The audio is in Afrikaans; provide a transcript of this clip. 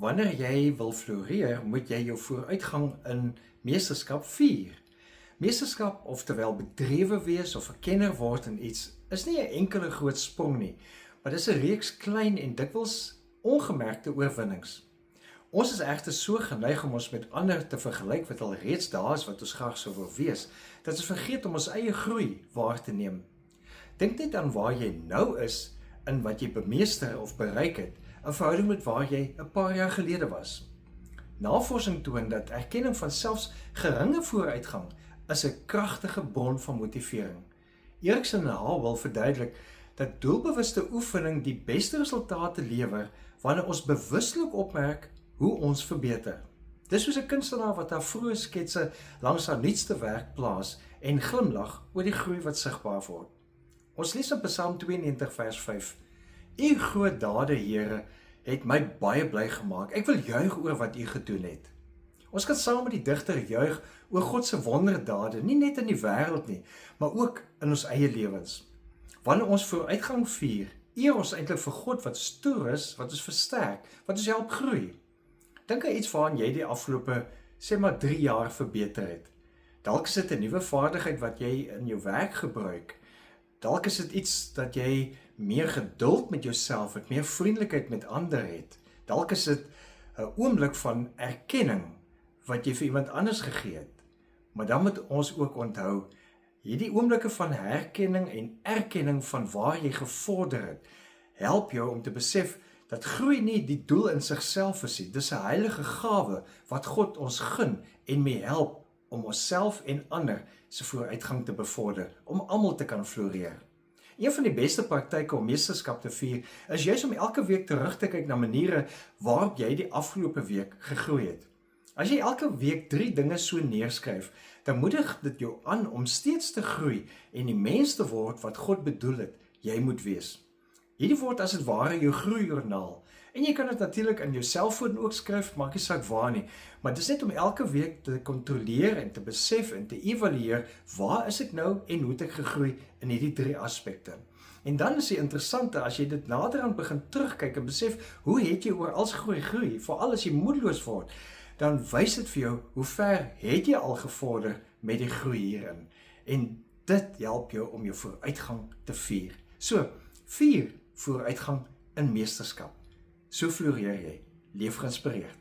Wanneer jy wil floreer, moet jy jou vooruitgang in meesterskap vier. Meesterskap, oftewel bedrewe wees of 'n kenner word in iets, is nie 'n enkele groot sprong nie, maar dis 'n reeks klein en dikwels ongemerkte oorwinnings. Ons is egter so geneig om ons met ander te vergelyk wat al reeds daar is wat ons graag sou wil wees, dat ons vergeet om ons eie groei waar te neem. Dink net aan waar jy nou is in wat jy bemeester of bereik het, in verhouding met waar jy 'n paar jaar gelede was. Navorsing toon dat erkenning van selfs geringe vooruitgang is 'n kragtige bron van motivering. Erikson en Howell verduidelik dat doelbewuste oefening die beste resultate lewer wanneer ons bewuslik opmerk hoe ons verbeter. Dis soos 'n kunstenaar wat haar vroeë sketse langs haar nuutste werk plaas en glimlag oor die groei wat sigbaar word. Ons lees in Psalm 92 vers 5: U groot dade, Here, het my baie bly gemaak. Ek wil juig oor wat U gedoen het. Ons kan saam met die digter juig oor God se wonderdade, nie net in die wêreld nie, maar ook in ons eie lewens. Wanneer ons vooruitgang vier, eer ons eintlik vir God wat stoer is, wat ons versterk, wat ons help groei. Dink aan iets waaraan jy die afgelope, sê maar 3 jaar verbeter het. Dalk is dit 'n nuwe vaardigheid wat jy in jou werk gebruik. Dalk is dit iets dat jy meer geduld met jouself het, meer vriendelikheid met ander het. Dalk is dit 'n oomblik van erkenning wat jy vir iemand anders gegee het. Maar dan moet ons ook onthou, hierdie oomblikke van herkenning en erkenning van waar jy gevorder het, help jou om te besef dat groei nie die doel in sigself is nie. Dis 'n heilige gawe wat God ons gun en mee help om onsself en ander se vooruitgang te bevorder, om almal te kan floreer. Een van die beste praktyke om meesterskap te vier, is juis om elke week terug te kyk na maniere waarop jy die afgelope week gegroei het. As jy elke week 3 dinge so neerskryf, dan moedig dit jou aan om steeds te groei en die mens te word wat God bedoel het, jy moet wees. Hierdie word as het ware jou groeijoernaal. En jy kan dit natuurlik in jou selfoon ook skryf, maak nie saak waar nie. Maar dis net om elke week te kontroleer en te besef en te evalueer, waar is ek nou en hoe het ek gegroei in hierdie 3 aspekte. En dan is die interessante, as jy dit naderhand begin terugkyk en besef, hoe het jy oor als groei, veral as jy moedeloos word, dan wys dit vir jou, hoe ver het jy al gevorder met die groei hierin. En dit help jou om jou vooruitgang te vier. So, vier vooruitgang in meesterskap. So floreer jy. Leef geïnspireerd.